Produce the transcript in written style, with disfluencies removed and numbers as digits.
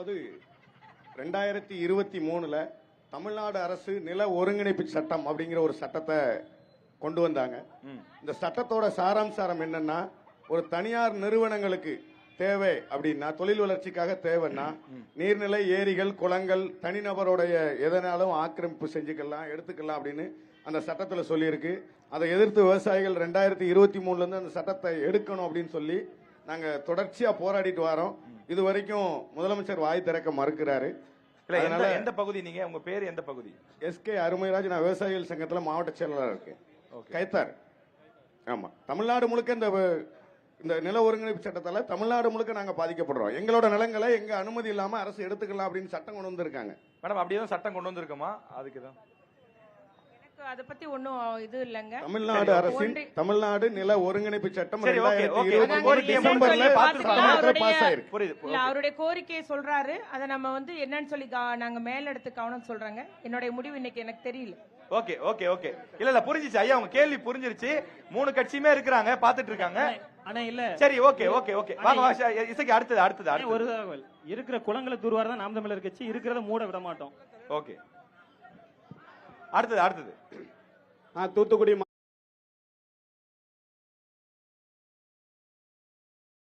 அதாவது 2023ல தமிழ்நாடு அரசு நில ஒருங்கிணைப்பு சட்டம் அப்படிங்கிற ஒரு சட்டத்தை கொண்டு வந்தாங்க. இந்த சட்டத்தோட சாராம்சாரம் என்னன்னா, ஒரு தனியார் நிறுவனங்களுக்கு தேவை அப்படின்னா, தொழில் வளர்ச்சிக்காக தேவைன்னா, நீர்நிலை, ஏரிகள், குளங்கள் தனிநபருடைய எதனாலும் ஆக்கிரமிப்பு செஞ்சுக்கலாம், எடுத்துக்கலாம் அப்படின்னு அந்த சட்டத்தில் சொல்லியிருக்கு. அதை எதிர்த்து விவசாயிகள் 2023ல இருந்து அந்த சட்டத்தை எடுக்கணும் அப்படின்னு சொல்லி நாங்க தொடர்ச்சியா போராடிட்டு வரோம். இது வரைக்கும் முதலமைச்சர் வாய் திறக்க மறுக்கிறாரு. எந்த பகுதி நீங்க, உங்க பேர் எந்த பகுதி? எஸ்கே அருமைராஜ். நான் விவசாயிகள் சங்கத்துல மாவட்ட செயலாளர் இருக்கேன், கைத்தார். ஆமா, தமிழ்நாடு முழுக்க இந்த நில ஒருங்கிணைப்பு சட்டத்தால தமிழ்நாடு முழுக்க நாங்க பாதிக்கப்படுறோம். எங்களோட நிலங்களை எங்க அனுமதி இல்லாம அரசு எடுத்துக்கலாம் அப்படின்னு சட்டம் கொண்டு வந்திருக்காங்க. மேடம், அப்படியே சட்டம் கொண்டு வந்திருக்கோமா? அதுக்குதான் அதை பத்தி ஒண்ணும் இது இல்லங்க. தமிழ்நாடு அரசின் தமிழ்நாடு நில ஒருங்கிணைப்பு சட்டம் அவருடைய கோரிக்கையை சொல்றாரு. அதை நம்ம என்னன்னு சொல்லி நாங்க மேல எடுத்து கவனம் சொல்றாங்க. என்னுடைய முடிவு இன்னைக்கு எனக்கு தெரியல. Okay okay okay. இல்ல புரிஞ்சிச்சு ஐயா, உங்க கேள்வி புரிஞ்சிருச்சு. 3 கட்சியுமே இருக்கிறாங்க, பாத்துட்டு இருக்காங்க. ஆனா இல்ல, சரி, ஓகே ஓகே ஓகே. வாங்க இசைக்கு அடுத்தது ஒரு தகவல். இருக்கிற குளங்களை தூர்வார தான் நாம் தமிழர் கட்சி, இருக்கிறத மூட விட மாட்டோம். ஓகே, அடுத்தது தூத்துக்குடி